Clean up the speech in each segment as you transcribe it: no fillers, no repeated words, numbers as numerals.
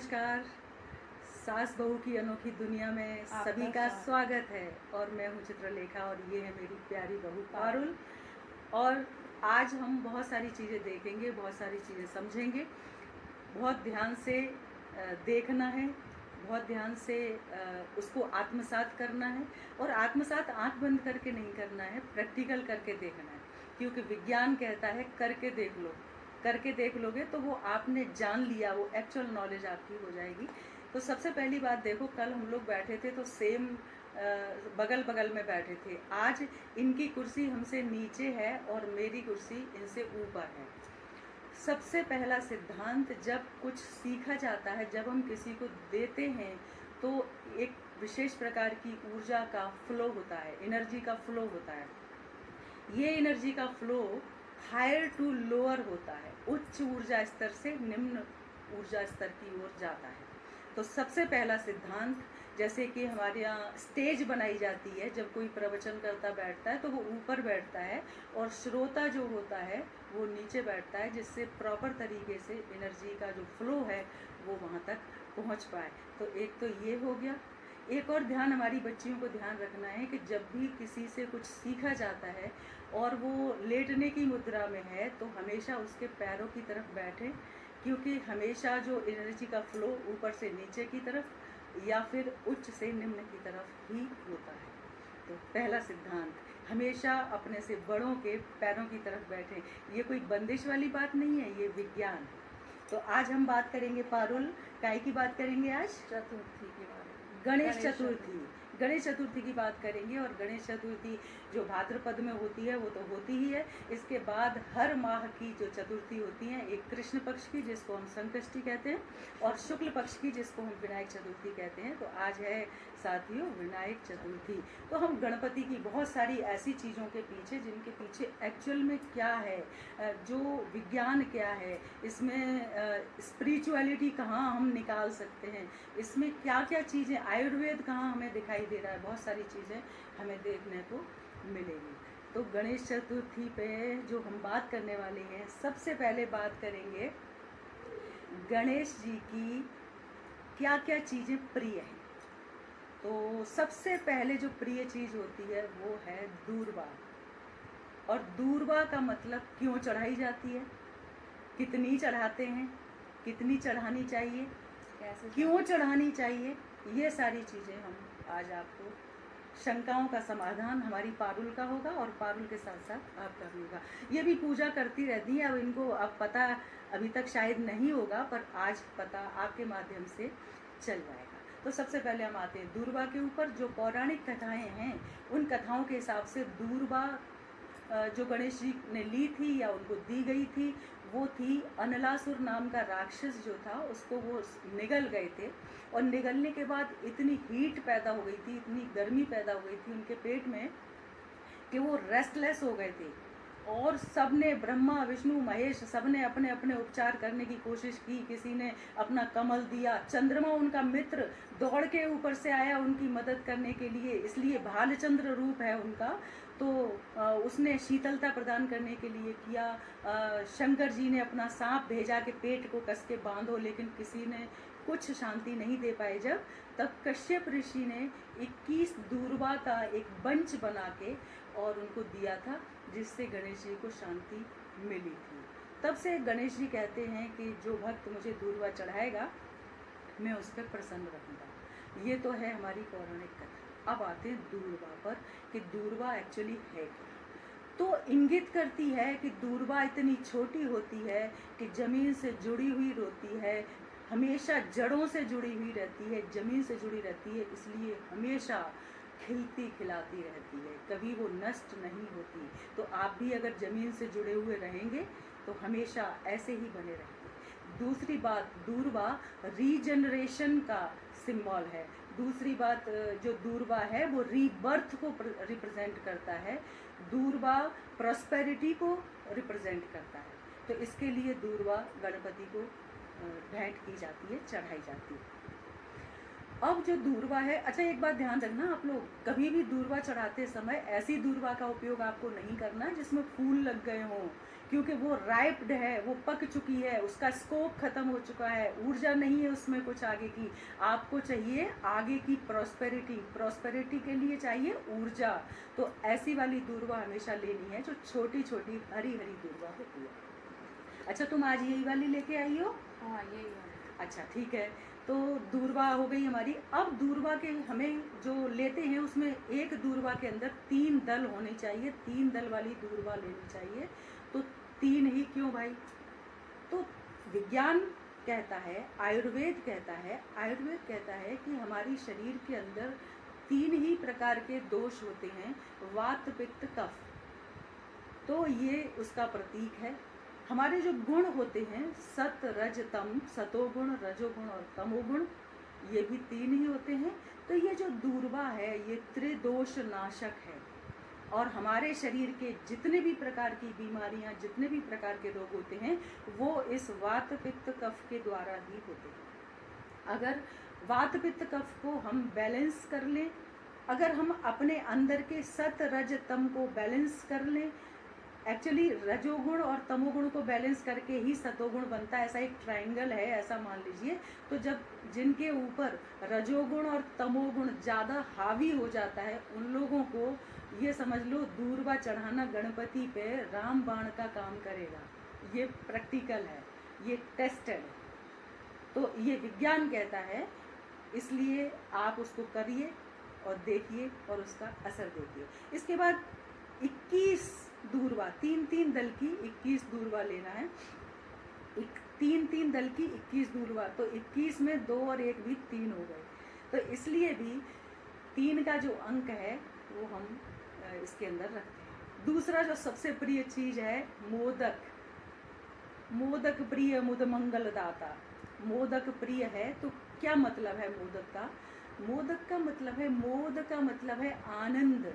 नमस्कार। सास बहू की अनोखी दुनिया में सभी का स्वागत है और मैं हूँ चित्रलेखा और ये है मेरी प्यारी बहू पारुल। और आज हम बहुत सारी चीज़ें देखेंगे, बहुत सारी चीज़ें समझेंगे। बहुत ध्यान से देखना है, बहुत ध्यान से उसको आत्मसात करना है। और आत्मसात आंख बंद करके नहीं करना है, प्रैक्टिकल करके देखना है, क्योंकि विज्ञान कहता है करके देख लो। करके देख लोगे तो वो आपने जान लिया, वो एक्चुअल नॉलेज आपकी हो जाएगी। तो सबसे पहली बात देखो, कल हम लोग बैठे थे तो सेम बगल बगल में बैठे थे। आज इनकी कुर्सी हमसे नीचे है और मेरी कुर्सी इनसे ऊपर है। सबसे पहला सिद्धांत, जब कुछ सीखा जाता है, जब हम किसी को देते हैं तो एक विशेष प्रकार की ऊर्जा का फ्लो होता है, एनर्जी का फ्लो होता है। ये एनर्जी का फ्लो हायर टू लोअर होता है, उच्च ऊर्जा स्तर से निम्न ऊर्जा स्तर की ओर जाता है। तो सबसे पहला सिद्धांत, जैसे कि हमारे यहाँ स्टेज बनाई जाती है, जब कोई प्रवचन करता बैठता है तो वो ऊपर बैठता है और श्रोता जो होता है वो नीचे बैठता है, जिससे प्रॉपर तरीके से एनर्जी का जो फ्लो है वो वहाँ तक पहुँच पाए। तो एक तो ये हो गया। एक और ध्यान हमारी बच्चियों को ध्यान रखना है कि जब भी किसी से कुछ सीखा जाता है और वो लेटने की मुद्रा में है तो हमेशा उसके पैरों की तरफ बैठें, क्योंकि हमेशा जो एनर्जी का फ्लो ऊपर से नीचे की तरफ या फिर उच्च से निम्न की तरफ ही होता है। तो पहला सिद्धांत, हमेशा अपने से बड़ों के पैरों की तरफ बैठें। ये कोई बंदिश वाली बात नहीं है, ये विज्ञान है। तो आज हम बात करेंगे पारुल, काय की बात करेंगे आज? चतुर्थी के बारे में। गणेश चतुर्थी की बात करेंगे। और गणेश चतुर्थी जो भाद्रपद में होती है वो तो होती ही है। इसके बाद हर माह की जो चतुर्थी होती है, एक कृष्ण पक्ष की जिसको हम संकष्टी कहते हैं और शुक्ल पक्ष की जिसको हम विनायक चतुर्थी कहते हैं। तो आज है साथियों विनायक चतुर्थी। तो हम गणपति की बहुत सारी ऐसी चीज़ों के पीछे, जिनके पीछे एक्चुअल में क्या है, जो विज्ञान क्या है, इसमें स्पिरिचुअलिटी कहाँ हम निकाल सकते हैं, इसमें क्या क्या चीज़ें, आयुर्वेद कहाँ हमें दिखाई दे रहा है, बहुत सारी चीज़ें हमें देखने को मिलेंगी। तो गणेश चतुर्थी पे जो हम बात करने वाले हैं, सबसे पहले बात करेंगे गणेश जी की क्या क्या चीज़ें प्रिय हैं। तो सबसे पहले जो प्रिय चीज़ होती है वो है दूर्वा। और दूर्वा का मतलब क्यों चढ़ाई जाती है, कितनी चढ़ाते हैं, कितनी चढ़ानी चाहिए, क्यों चढ़ानी चाहिए, ये सारी चीज़ें हम आज आपको, शंकाओं का समाधान हमारी पारुल का होगा और पारुल के साथ साथ आपका भी होगा। ये भी पूजा करती रहती है, अब इनको अब पता अभी तक शायद नहीं होगा, पर आज पता आपके माध्यम से चल जाएगा। तो सबसे पहले हम आते हैं दूर्वा के ऊपर। जो पौराणिक कथाएं हैं, उन कथाओं के हिसाब से दूर्वा जो गणेश जी ने ली थी या उनको दी गई थी, वो थी अनलासुर नाम का राक्षस जो था, उसको वो निगल गए थे। और निगलने के बाद इतनी हीट पैदा हो गई थी, इतनी गर्मी पैदा हो गई थी उनके पेट में कि वो रेस्टलेस हो गए थे। और सबने, ब्रह्मा विष्णु महेश, सबने अपने अपने उपचार करने की कोशिश की। किसी ने अपना कमल दिया, चंद्रमा उनका मित्र दौड़ के ऊपर से आया उनकी मदद करने के लिए, इसलिए भालचंद्र रूप है उनका। तो उसने शीतलता प्रदान करने के लिए किया। शंकर जी ने अपना सांप भेजा कि पेट को कस के बांधो, लेकिन किसी ने कुछ शांति नहीं दे पाए। जब तब कश्यप ऋषि ने 21 दूर्वा का एक बंच बना के और उनको दिया था, जिससे गणेश जी को शांति मिली थी। तब से गणेश जी कहते हैं कि जो भक्त मुझे दूर्वा चढ़ाएगा मैं उस पर प्रसन्न रहूँगा। ये तो है हमारी पौराणिक कथा। अब आते हैं दूर्वा पर कि दूर्वा एक्चुअली है क्या। तो इंगित करती है कि दूर्वा इतनी छोटी होती है कि ज़मीन से जुड़ी हुई होती है, हमेशा जड़ों से जुड़ी हुई रहती है, ज़मीन से जुड़ी रहती है, इसलिए हमेशा खिलती खिलाती रहती है, कभी वो नष्ट नहीं होती। तो आप भी अगर ज़मीन से जुड़े हुए रहेंगे तो हमेशा ऐसे ही बने रहेंगे। दूसरी बात, दूर्वा रीजनरेशन का सिंबल है। दूसरी बात, जो दूर्वा है वो रीबर्थ को रिप्रेजेंट करता है, दूर्वा प्रॉस्पेरिटी को रिप्रेजेंट करता है। तो इसके लिए दूर्वा गणपति को भेंट की जाती है, चढ़ाई जाती है। अब जो दूर्वा है, अच्छा एक बात ध्यान रखना आप लोग, कभी भी दूर्वा चढ़ाते समय ऐसी दूर्वा का उपयोग आपको नहीं करना जिसमें फूल लग गए हों, क्योंकि वो राइप्ड है, वो पक चुकी है, उसका स्कोप खत्म हो चुका है, ऊर्जा नहीं है उसमें कुछ आगे की। आपको चाहिए आगे की प्रॉस्पेरिटी, प्रॉस्पेरिटी के लिए चाहिए ऊर्जा। तो ऐसी वाली दूर्वा हमेशा लेनी है जो छोटी छोटी हरी हरी दूर्वा होती है। अच्छा तुम आज यही वाली लेके आई हो? हाँ यही वाली। अच्छा ठीक है, तो दूर्वा हो गई हमारी। अब दूर्वा के हमें जो लेते हैं उसमें एक दूर्वा के अंदर 3 दल होने चाहिए, 3 दल वाली दूर्वा लेनी चाहिए। तो 3 ही क्यों भाई? तो विज्ञान कहता है, आयुर्वेद कहता है कि हमारी शरीर के अंदर 3 ही प्रकार के दोष होते हैं, वात पित्त कफ। तो ये उसका प्रतीक है। हमारे जो गुण होते हैं सत रज तम, सतोगुण रजोगुण और तमोगुण, ये भी 3 ही होते हैं। तो ये जो दूर्वा है ये त्रिदोष नाशक है, और हमारे शरीर के जितने भी प्रकार की बीमारियां, जितने भी प्रकार के रोग होते हैं वो इस वात पित्त कफ के द्वारा ही होते हैं। अगर वात पित्त कफ को हम बैलेंस कर लें, अगर हम अपने अंदर के सत रज तम को बैलेंस कर लें, एक्चुअली रजोगुण और तमोगुण को बैलेंस करके ही सतोगुण बनता है, ऐसा एक ट्रायंगल है, ऐसा मान लीजिए। तो जब जिनके ऊपर रजोगुण और तमोगुण ज़्यादा हावी हो जाता है उन लोगों को ये समझ लो दूर्वा चढ़ाना गणपति पे राम बाण का काम करेगा। ये प्रैक्टिकल है, ये टेस्टेड है। तो ये विज्ञान कहता है, इसलिए आप उसको करिए और देखिए और उसका असर देखिए। इसके बाद 21 दूर्वा, 3-3 दल की 21 दूर्वा लेना है। 3-3 दल की 21 दूर्वा, तो 21 में 2 और 1 भी 3 हो गए। तो इसलिए भी 3 का जो अंक है वो हम इसके अंदर रखते हैं। दूसरा जो सबसे प्रिय चीज है मोदक। मोदक प्रिय मुद मंगल दाता। मोदक प्रिय है तो क्या मतलब है मोदक का? मोदक का मतलब है, मोद का मतलब है आनंद।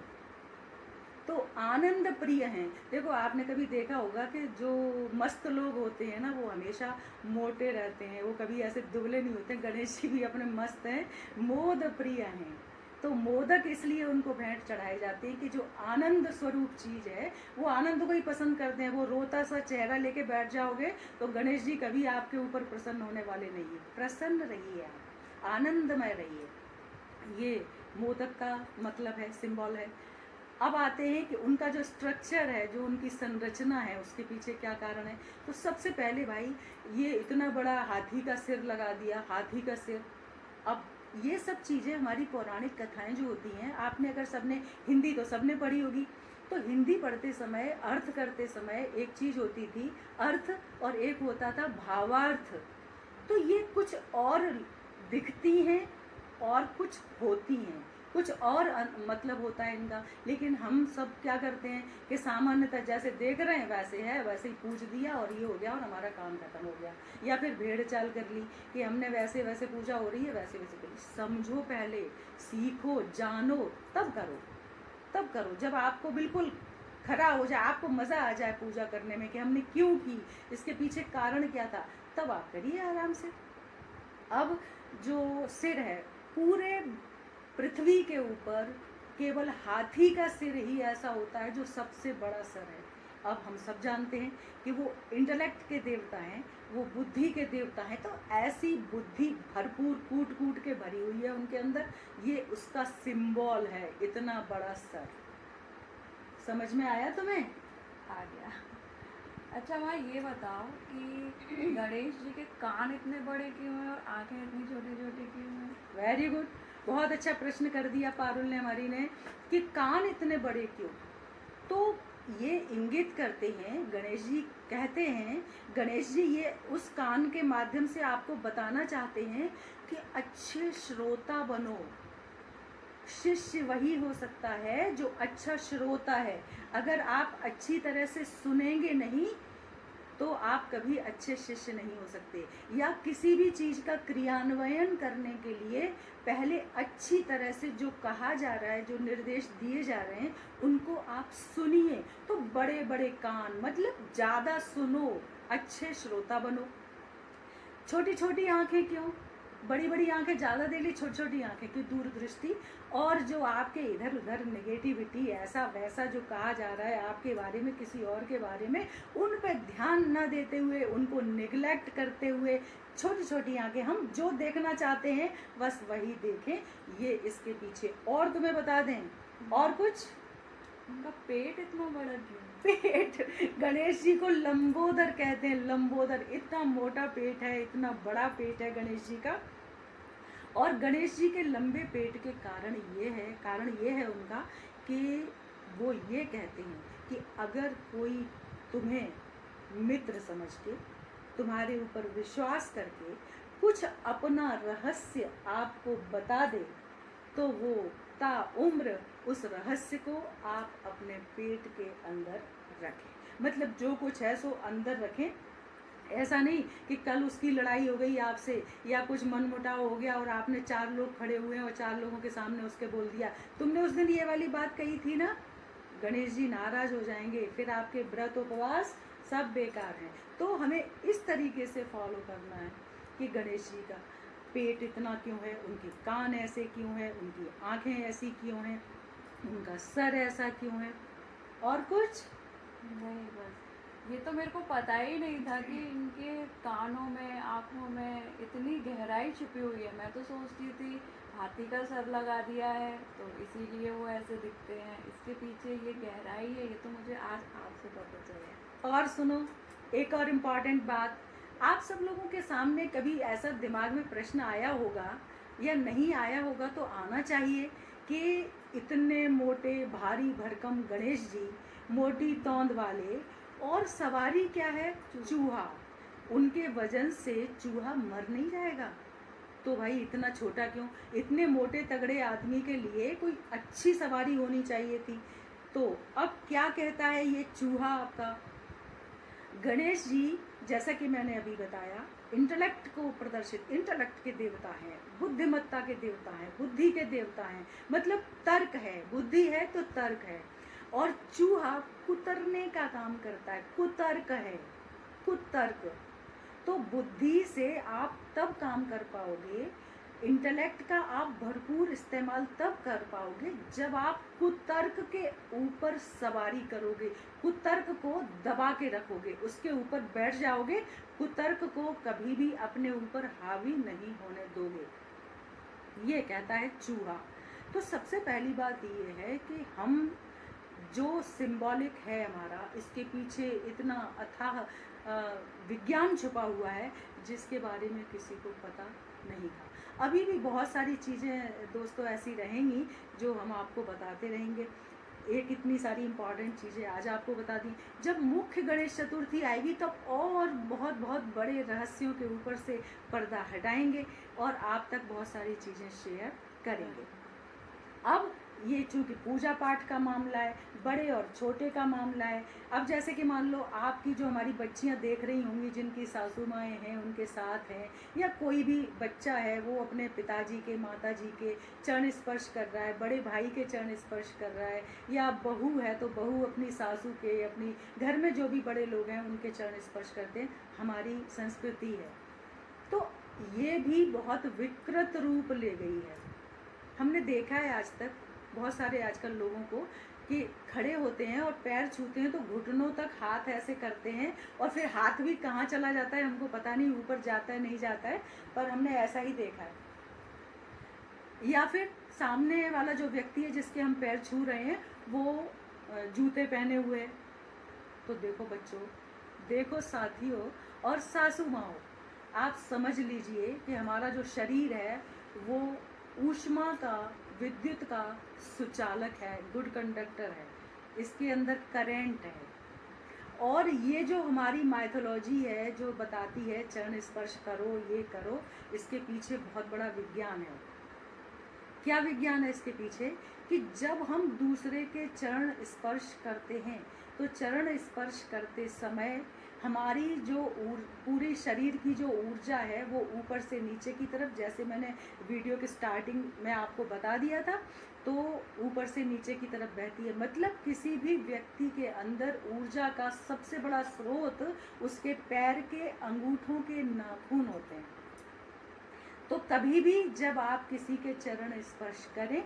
तो आनंद प्रिय हैं। देखो आपने कभी देखा होगा कि जो मस्त लोग होते हैं ना वो हमेशा मोटे रहते हैं, वो कभी ऐसे दुबले नहीं होते। गणेश जी भी अपने मस्त हैं, मोद प्रिय हैं। तो मोदक इसलिए उनको भेंट चढ़ाए जाते हैं कि जो आनंद स्वरूप चीज है वो आनंद को ही पसंद करते हैं। वो रोता सा चेहरा लेके बैठ जाओगे तो गणेश जी कभी आपके ऊपर प्रसन्न होने वाले नहीं है। प्रसन्न रहिए, आप आनंदमय रहिए। ये मोदक का मतलब है, सिंबल है। अब आते हैं कि उनका जो स्ट्रक्चर है, जो उनकी संरचना है, उसके पीछे क्या कारण है। तो सबसे पहले भाई ये इतना बड़ा हाथी का सिर लगा दिया, हाथी का सिर। अब ये सब चीज़ें हमारी पौराणिक कथाएं जो होती हैं, आपने अगर सबने हिंदी तो सबने पढ़ी होगी, तो हिंदी पढ़ते समय, अर्थ करते समय एक चीज़ होती थी अर्थ और एक होता था भावार्थ। तो ये कुछ और दिखती हैं और कुछ होती हैं, कुछ और मतलब होता है इनका। लेकिन हम सब क्या करते हैं कि सामान्यतः जैसे देख रहे हैं वैसे है, वैसे ही पूछ दिया और ये हो गया और हमारा काम खत्म हो गया। या फिर भेड़ चाल कर ली कि हमने वैसे वैसे पूजा हो रही है, वैसे वैसे करी। समझो पहले, सीखो, जानो, तब करो, तब करो। जब आपको बिल्कुल खरा हो जाए, आपको मज़ा आ जाए पूजा करने में कि हमने क्यों की, इसके पीछे कारण क्या था, तब आप करिए आराम से। अब जो सिर है, पूरे पृथ्वी के ऊपर केवल हाथी का सिर ही ऐसा होता है जो सबसे बड़ा सर है। अब हम सब जानते हैं कि वो इंटेलेक्ट के देवता हैं, वो बुद्धि के देवता हैं। तो ऐसी बुद्धि भरपूर कूट कूट के भरी हुई है उनके अंदर, ये उसका सिंबल है, इतना बड़ा सर। समझ में आया तुम्हें? आ गया। अच्छा माँ ये बताओ कि गणेश जी के कान इतने बड़े क्यों हैं और आंखें इतनी छोटी छोटी क्यों हैं? वेरी गुड, बहुत अच्छा प्रश्न कर दिया पारुल ने हमारी ने, कि कान इतने बड़े क्यों। तो ये इंगित करते हैं, गणेश जी कहते हैं, गणेश जी ये उस कान के माध्यम से आपको बताना चाहते हैं कि अच्छे श्रोता बनो। शिष्य वही हो सकता है जो अच्छा श्रोता है। अगर आप अच्छी तरह से सुनेंगे नहीं तो आप कभी अच्छे शिष्य नहीं हो सकते। या किसी भी चीज़ का क्रियान्वयन करने के लिए पहले अच्छी तरह से जो कहा जा रहा है, जो निर्देश दिए जा रहे हैं, उनको आप सुनिए। तो बड़े बड़े कान मतलब ज़्यादा सुनो, अच्छे श्रोता बनो। छोटी छोटी आंखें क्यों? बड़ी बड़ी आंखें ज़्यादा देख ली, छोटी छोटी आंखें की दूरदृष्टि, और जो आपके इधर उधर नेगेटिविटी ऐसा वैसा जो कहा जा रहा है आपके बारे में, किसी और के बारे में, उन पे ध्यान न देते हुए, उनको निगलेक्ट करते हुए, छोटी छोटी आंखें, हम जो देखना चाहते हैं बस वही देखें। ये इसके पीछे। और तुम्हें बता दें और कुछ, उनका पेट इतना बड़ा क्यों? पेट, गणेश जी को लंबोदर कहते हैं, लंबोदर। इतना मोटा पेट है, इतना बड़ा पेट है गणेश जी का। और गणेश जी के लंबे पेट के कारण ये है उनका कि वो ये कहते हैं कि अगर कोई तुम्हें मित्र समझ के, तुम्हारे ऊपर विश्वास करके कुछ अपना रहस्य आपको बता दे, तो वो ता उम्र उस रहस्य को आप अपने पेट के अंदर रखें। मतलब जो कुछ है सो अंदर रखें। ऐसा नहीं कि कल उसकी लड़ाई हो गई आपसे, या कुछ मनमुटाव हो गया और आपने 4 लोग खड़े हुए हैं और 4 लोगों के सामने उसके बोल दिया, तुमने उस दिन ये वाली बात कही थी ना। गणेश जी नाराज हो जाएंगे, फिर आपके व्रत उपवास सब बेकार हैं। तो हमें इस तरीके से फॉलो करना है कि गणेश जी का पेट इतना क्यों है, उनके कान ऐसे क्यों हैं, उनकी आंखें ऐसी क्यों हैं, उनका सर ऐसा क्यों है। और कुछ नहीं, बस ये तो मेरे को पता ही नहीं था कि इनके कानों में, आँखों में इतनी गहराई छुपी हुई है। मैं तो सोचती थी हाथी का सर लगा दिया है तो इसीलिए वो ऐसे दिखते हैं, इसके पीछे ये गहराई है, ये तो मुझे आज आपसे पता चला। और सुनो, एक और इम्पॉर्टेंट बात, आप सब लोगों के सामने कभी ऐसा दिमाग में प्रश्न आया होगा या नहीं आया होगा, तो आना चाहिए कि इतने मोटे भारी भरकम गणेश जी, मोटी तौंद वाले, और सवारी क्या है, चूहा। उनके वजन से चूहा मर नहीं जाएगा, तो भाई इतना छोटा क्यों? इतने मोटे तगड़े आदमी के लिए कोई अच्छी सवारी होनी चाहिए थी। तो अब क्या कहता है ये चूहा आपका? गणेश जी, जैसा कि मैंने अभी बताया, इंटेलेक्ट को प्रदर्शित, इंटेलेक्ट के देवता हैं, बुद्धिमत्ता के देवता हैं, बुद्धि के देवता हैं, मतलब तर्क है, बुद्धि है तो तर्क है। और चूहा कुतरने का काम करता है, कुतर्क है, कुतर्क। तो बुद्धि से आप तब काम कर पाओगे, इंटेलेक्ट का आप भरपूर इस्तेमाल तब कर पाओगे जब आप कुतर्क के ऊपर सवारी करोगे, कुतर्क को दबा के रखोगे, उसके ऊपर बैठ जाओगे, कुतर्क को कभी भी अपने ऊपर हावी नहीं होने दोगे। ये कहता है चूहा। तो सबसे पहली बात ये है कि हम जो सिंबॉलिक है हमारा, इसके पीछे इतना अथाह विज्ञान छुपा हुआ है जिसके बारे में किसी को पता नहीं था। अभी भी बहुत सारी चीज़ें दोस्तों ऐसी रहेंगी जो हम आपको बताते रहेंगे। एक इतनी सारी इम्पॉर्टेंट चीज़ें आज आपको बता दी। जब मुख्य गणेश चतुर्थी आएगी तब और बहुत बहुत बड़े रहस्यों के ऊपर से पर्दा हटाएंगे और आप तक बहुत सारी चीज़ें शेयर करेंगे। अब ये चूँकि पूजा पाठ का मामला है, बड़े और छोटे का मामला है। अब जैसे कि मान लो आपकी जो हमारी बच्चियां देख रही होंगी, जिनकी सासू माएँ हैं उनके साथ हैं, या कोई भी बच्चा है वो अपने पिताजी के, माताजी के चरण स्पर्श कर रहा है, बड़े भाई के चरण स्पर्श कर रहा है, या बहू है तो बहू अपनी सासू के, अपनी घर में जो भी बड़े लोग हैं उनके चरण स्पर्श करते हैं, हमारी संस्कृति है। तो ये भी बहुत विकृत रूप ले गई है। हमने देखा है आज तक बहुत सारे आजकल लोगों को कि खड़े होते हैं और पैर छूते हैं तो घुटनों तक हाथ ऐसे करते हैं, और फिर हाथ भी कहाँ चला जाता है हमको पता नहीं, ऊपर जाता है नहीं जाता है, पर हमने ऐसा ही देखा है। या फिर सामने वाला जो व्यक्ति है जिसके हम पैर छू रहे हैं वो जूते पहने हुए हैं। तो देखो बच्चों, देखो साथियों और सासू माओ, आप समझ लीजिए कि हमारा जो शरीर है वो ऊष्मा का, विद्युत का सुचालक है, गुड कंडक्टर है, इसके अंदर करंट है। और ये जो हमारी माइथोलॉजी है जो बताती है चरण स्पर्श करो, ये करो, इसके पीछे बहुत बड़ा विज्ञान है। क्या विज्ञान है इसके पीछे? कि जब हम दूसरे के चरण स्पर्श करते हैं तो चरण स्पर्श करते समय हमारी जो पूरे शरीर की जो ऊर्जा है वो ऊपर से नीचे की तरफ, जैसे मैंने वीडियो के स्टार्टिंग में आपको बता दिया था, तो ऊपर से नीचे की तरफ बहती है। मतलब किसी भी व्यक्ति के अंदर ऊर्जा का सबसे बड़ा स्रोत उसके पैर के अंगूठों के नाखून होते हैं। तो कभी भी जब आप किसी के चरण स्पर्श करें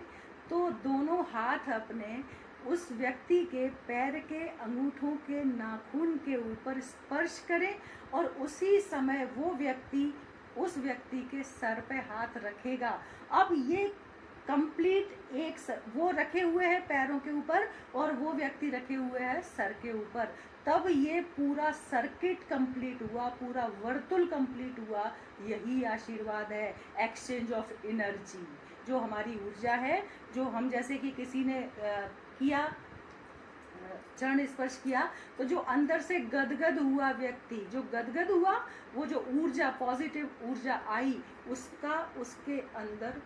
तो दोनों हाथ अपने उस व्यक्ति के पैर के अंगूठों के नाखून के ऊपर स्पर्श करें और उसी समय वो व्यक्ति उस व्यक्ति के सर पे हाथ रखेगा। अब ये कंप्लीट वो रखे हुए हैं पैरों के ऊपर और वो व्यक्ति रखे हुए हैं सर के ऊपर, तब ये पूरा सर्किट कंप्लीट हुआ, पूरा वर्तुल कंप्लीट हुआ। यही आशीर्वाद है, एक्सचेंज ऑफ एनर्जी, जो हमारी ऊर्जा है, जो हम जैसे कि किसी ने किया चरण स्पर्श किया तो जो अंदर से गदगद हुआ व्यक्ति, जो गदगद हुआ, वो जो ऊर्जा, पॉजिटिव ऊर्जा आई, उसका उसके अंदर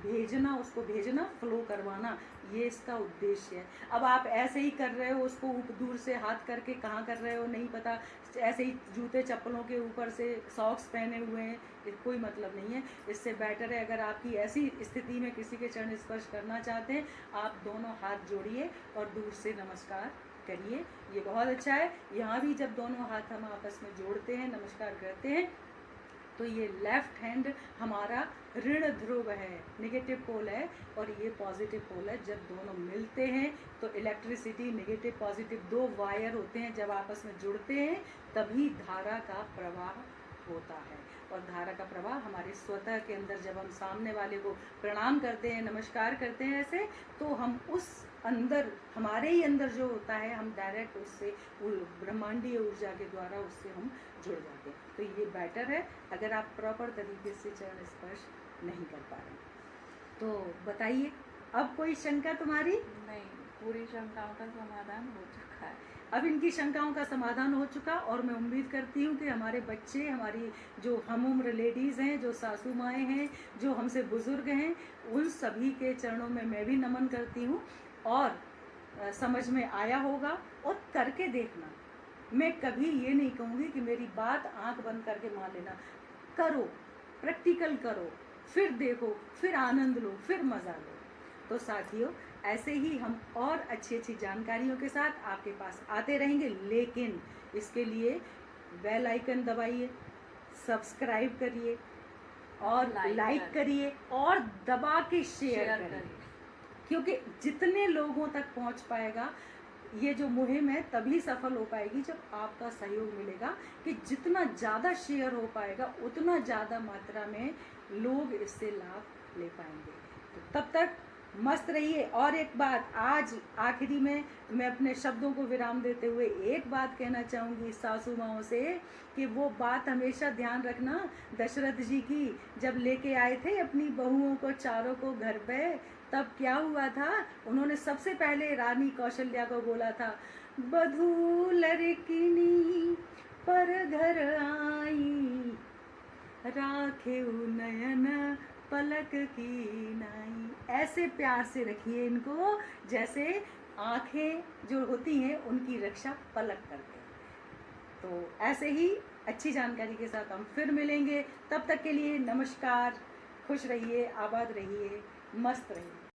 भेजना, उसको भेजना, फ्लो करवाना, ये इसका उद्देश्य है। अब आप ऐसे ही कर रहे हो, उसको दूर से हाथ करके कहाँ कर रहे हो नहीं पता, ऐसे ही जूते चप्पलों के ऊपर से सॉक्स पहने हुए हैं, कोई मतलब नहीं है। इससे बेटर है अगर आपकी ऐसी स्थिति में किसी के चरण स्पर्श करना चाहते हैं, आप दोनों हाथ जोड़िए और दूर से नमस्कार करिए, ये बहुत अच्छा है। यहाँ भी जब दोनों हाथ हम आपस में जोड़ते हैं, नमस्कार करते हैं, तो ये लेफ्ट हैंड हमारा ऋण ध्रुव है, नेगेटिव पोल है, और ये पॉजिटिव पोल है। जब दोनों मिलते हैं तो इलेक्ट्रिसिटी, नेगेटिव पॉजिटिव, दो वायर होते हैं, जब आपस में जुड़ते हैं तभी धारा का प्रवाह होता है। और धारा का प्रवाह हमारे स्वतः के अंदर, जब हम सामने वाले को प्रणाम करते हैं, नमस्कार करते हैं ऐसे, तो हम उस अंदर, हमारे ही अंदर जो होता है, हम डायरेक्ट उससे ब्रह्मांडीय ऊर्जा के द्वारा उससे हम जुड़ जाते हैं। तो ये बेटर है अगर आप प्रॉपर तरीके से चरण स्पर्श नहीं कर पा रहे। तो बताइए, अब कोई शंका तुम्हारी? नहीं, पूरी शंकाओं का समाधान हो चुका है। अब इनकी शंकाओं का समाधान हो चुका, और मैं उम्मीद करती हूँ कि हमारे बच्चे, हमारी जो हम उम्र लेडीज़ हैं, जो सासू माएँ हैं, जो हमसे बुज़ुर्ग हैं, उन सभी के चरणों में मैं भी नमन करती हूँ। और समझ में आया होगा, और करके देखना। मैं कभी ये नहीं कहूँगी कि मेरी बात आंख बंद करके मान लेना, करो, प्रैक्टिकल करो, फिर देखो, फिर आनंद लो, फिर मज़ा लो। तो साथियों, ऐसे ही हम और अच्छी अच्छी जानकारियों के साथ आपके पास आते रहेंगे, लेकिन इसके लिए बेल आइकन दबाइए, सब्सक्राइब करिए और लाइक करिए और दबा के शेयर करिए, क्योंकि जितने लोगों तक पहुंच पाएगा ये जो मुहिम है तभी सफल हो पाएगी जब आपका सहयोग मिलेगा, कि जितना ज़्यादा शेयर हो पाएगा उतना ज़्यादा मात्रा में लोग इससे लाभ ले पाएंगे। तो तब तक मस्त रहिए। और एक बात, आज आखिरी में मैं अपने शब्दों को विराम देते हुए एक बात कहना चाहूँगी सासू माओं से, कि वो बात हमेशा ध्यान रखना दशरथ जी की, जब लेके आए थे अपनी बहुओं को चारों को घर पे, तब क्या हुआ था, उन्होंने सबसे पहले रानी कौशल्या को बोला था, बधू लड़किनी पर घर आई, राखे नयन पलक की नाई। ऐसे प्यार से रखिए इनको, जैसे आंखें जो होती हैं उनकी रक्षा पलक करते हैं। तो ऐसे ही अच्छी जानकारी के साथ हम फिर मिलेंगे। तब तक के लिए नमस्कार, खुश रहिए, आबाद रहिए, मस्त रहिए।